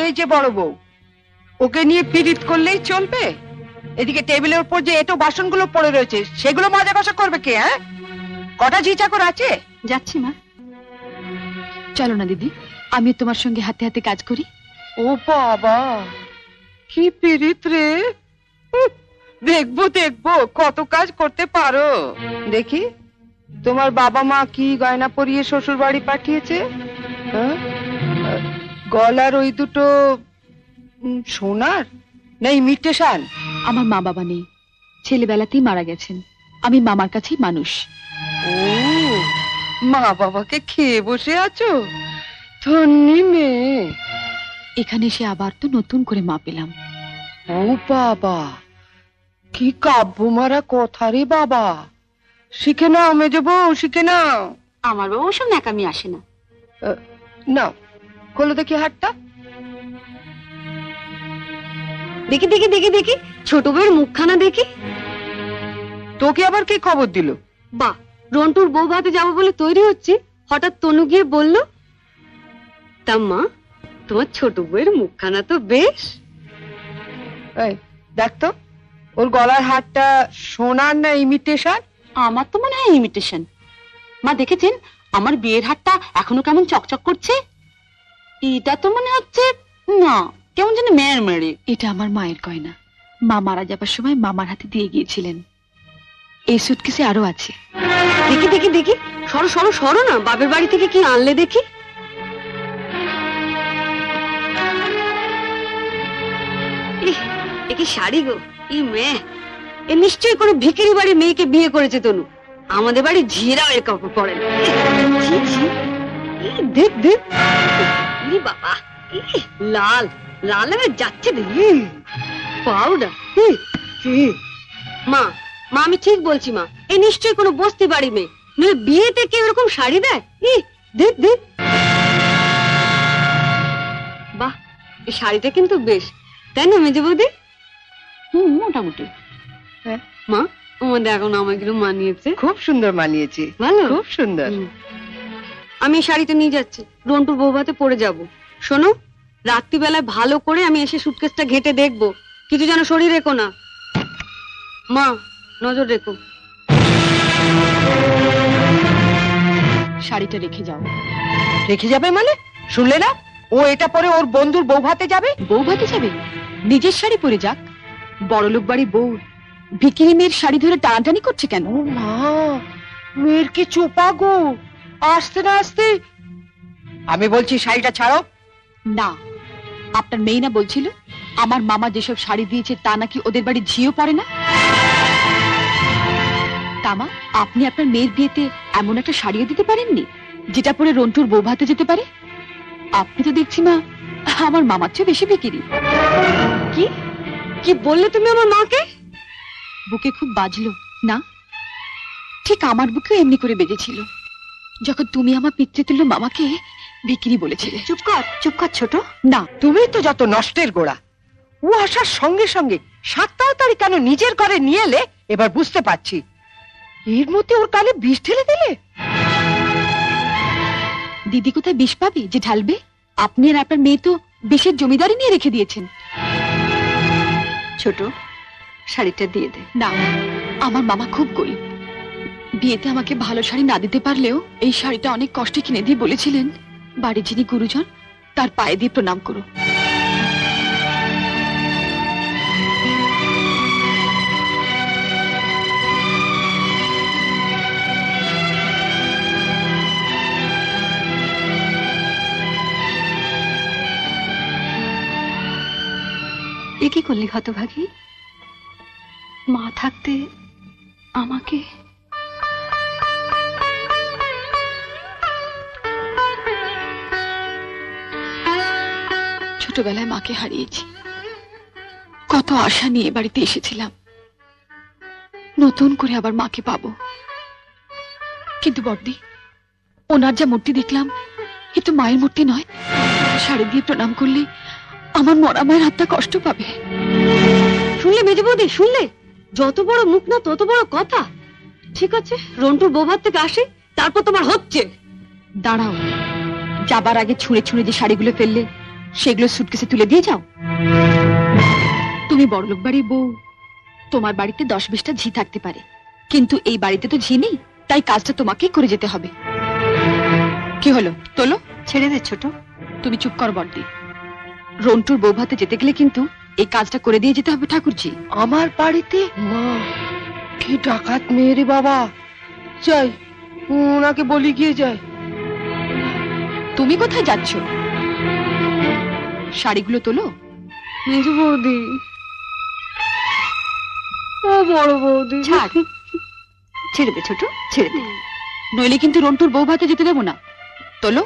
এই যে বড় বউ, ওকে নিয়ে পীড়িত করলেই চলবে? এদিকে টেবিলের উপর যে এটো বাসনগুলো পড়ে রয়েছে সেগুলো মাজা কষা করবে কে? হ্যাঁ, কটা ঝি চাকর আছে? যাচ্ছি মা। চলো না দিদি, আমি তোমার সঙ্গে হাতে হাতে কাজ করি। ও বাবা, কি পীড়িত রে! দেখবো দেখবো কত কাজ করতে পারো। দেখি তোমার বাবা মা কি গয়না পরিয়ে শ্বশুর বাড়ি পাঠিয়েছে। হ্যাঁ, গলার ওই দুটো সোনার না ইমিটেশন? আমার মা বাবা নেই, ছেলেবেলাতেই মারা গেছেন। আমি মামার কাছেই মানুষ। ও, মা বাবাকে খেয়ে বসে আছো? ধন্যি মেয়ে। এখানে এসে আবার তো নতুন করে মা পেলাম। ও বাবা, কি কাব্য মারা কথা রে বাবা। শিখে নাও মেজো বউ, শিখে নাও। আমার বাবা ওসব ন্যাকামি আসে না। নাও, খোলো দেখি হাতটা। দেখি দেখি দেখি দেখি, ছোট বউয়ের মুখখানা দেখি। তোকে আবার কি খবর দিল? বা, রন্টুর বউ ভাতে যাবো বলে তৈরি হচ্ছে, হঠাৎ তনু গিয়ে বলল, তা মা, তোমার ছোট বউয়ের মুখখানা তো বেশ। এই দেখ তো, ওর গলার হারটা সোনার না ইমিটেশন? আমার তো মনে হয় ইমিটেশন। মা দেখেছেন আমার বিয়ের হারটা এখনো কেমন চকচক করছে? এটা তো মনে হচ্ছে না, কেমন যেন মেয়ের মেরে। এটা আমার মায়ের গয়না, মা মারা যাবার সময় মামার হাতে দিয়ে গিয়েছিলেন। এই সুটকেসে আরো আছে। দেখি দেখি দেখি, সরো সরো সরো না, বাপের বাড়ি থেকে কি আনলে দেখি। এ কি শাড়ি গো! ই মেয়ে, এ নিশ্চয়ই কোনো ভিখারি বাড়ির মেয়েকে বিয়ে করেছে তনু। আমাদের বাড়ি ঝিরাও এর কাপড় পরে না। দেখ দেখ, বাবা লাল লাল হয়ে যাচ্ছে পাউডার। মা মা, আমি ঠিক বলছি মা, এ নিশ্চয়ই কোনো বস্তি বাড়ি মেয়ে, নইলে বিয়েতে কেউ এরকম শাড়ি দেয়? দেখ দেখ, বাহ, এই শাড়িটা কিন্তু বেশ, তাই না মেজে বৌদি? মোটামুটি। হ্যাঁ মা, আমাদের এখন আমাকে মানিয়েছে। খুব সুন্দর মানিয়েছে, ভালো, খুব সুন্দর। আমি এই শাড়িটা নিয়ে যাচ্ছি, রন্টুর বউ ভাতে পরে যাব। শোনো, রাত্রিবেলায় ভালো করে আমি এসে সুটকেসটা ঘেটে দেখবো, কিছু যেন শরীর রেখো না। মা, নজর রেখো। শাড়িটা রেখে যাও। রেখে যাবে মানে? শুনলে না, ও এটা পরে ওর বন্ধুর বউ ভাতে যাবে। বউ ভাতে যাবে? নিজের শাড়ি পরে যাক। বড়লোক বাড়ি বউ ভিখিরি মেয়ের শাড়ি ধরে টানাটানি করছে কেন? ও মা, মেয়ের কি চোপা গো! আসতে না আসতে। আমি বলছি শাড়িটা ছাড়ো। না, আপনার মেয়ে না বলছিল আমার মামা যেসব শাড়ি দিয়েছে তা নাকি ওদের বাড়ি ঝিও পড়ে না? তামা, আপনি আপনার মেয়ের বিয়েতে এমন একটা শাড়িও দিতে পারেননি যেটা পরে রন্টুর বউ ভাতে যেতে পারে? আপনি তো দেখছি মা আমার মামার চেয়ে বেশি বিক্রি। কি কি বললে তুমি আমার মাকে? বুকে খুব বাজলো না? ঠিক আমার বুকেও এমনি করে বেজেছিল যখন তুমি আমার পিতৃতুল্য মামাকে বিক্রি বলেছিলে। চুপ কর ছোট। না, তুমি তো যত নষ্টের গোড়া। ও আসার সঙ্গে সঙ্গে 7 তাড়াতাড়ি কেন নিজের ঘরে নিয়ে এলে এবার বুঝতে পারছি। এর মধ্যে ওর কানে বিষ ঢেলে দিলে। দিদি কোথায় বিষ পাবে যে ঢালবে? আপনি আর আপনার মেয়ে তো বিষের জমিদারি নিয়ে রেখে দিয়েছেন। ছোট, শাড়িটা দিয়ে দে। না, আমার মামা খুব গরিব, বিয়েতে আমাকে ভালো শাড়ি না দিতে পারলেও এই শাড়িটা অনেক কষ্টে কিনে দিয়ে বলেছিলেন, বাড়ির যিনি গুরুজন তার পায়ে দিয়ে প্রণাম করো। এ কি করলি হতভাগী? মা থাকতে আমাকে। ছোটবেলায় মাকে হারিয়েছি, কত আশা নিয়ে বাড়িতে এসেছিলাম, নতুন করে আবার মাকে পাবো। কিন্তু বড়দি, ওনার যা মূর্তি দেখলাম এ তো মায়ের মূর্তি নয়। শাড়ি দিয়ে প্রণাম করলে আমার মরা মায়ের হাতটা কষ্ট পাবে। শুনলে মেজে বৌদি, শুনলে? যত বড় মুখ না তত বড় কথা। ঠিক আছে, রন্টুর বৌভাত থেকে আসে, তারপর তোমার হচ্ছে। দাঁড়াও, যাবার আগে ছুঁড়ে ছুঁড়ে যে শাড়িগুলো ফেললে সেগুলো সুটকেসে তুলে দিয়ে যাও। তুমি বড়লোক বাড়ির বউ, তোমার বাড়িতে 10-20টা ঝি থাকতে পারে, কিন্তু এই বাড়িতে তো ঝি নেই, তাই কাজটা তোমাকেই করে যেতে হবে। কি হলো, তোলো। ছেড়ে দে ছোট। তুমি চুপ কর বড়দি। রন্টুর বউ ভাতে যেতে গেলে কিন্তু এই কাজটা করে দিয়ে যেতে হবে ঠাকুরজি। আমার বাড়িতে? মা, কি ডাকাত মেয়ে রে বাবা। যাই, ওনাকে বলি গিয়ে যায়। তুমি কোথায় যাচ্ছ? শাড়িগুলো তোলো। মেজো বৌদি, ও বড় বৌদি, ছাড়, ছেড়ে দে ছোট, ছেড়ে দে, নইলে কিন্তু রন্টুর বউ ভাতে যেতে দেবো না। তোলো।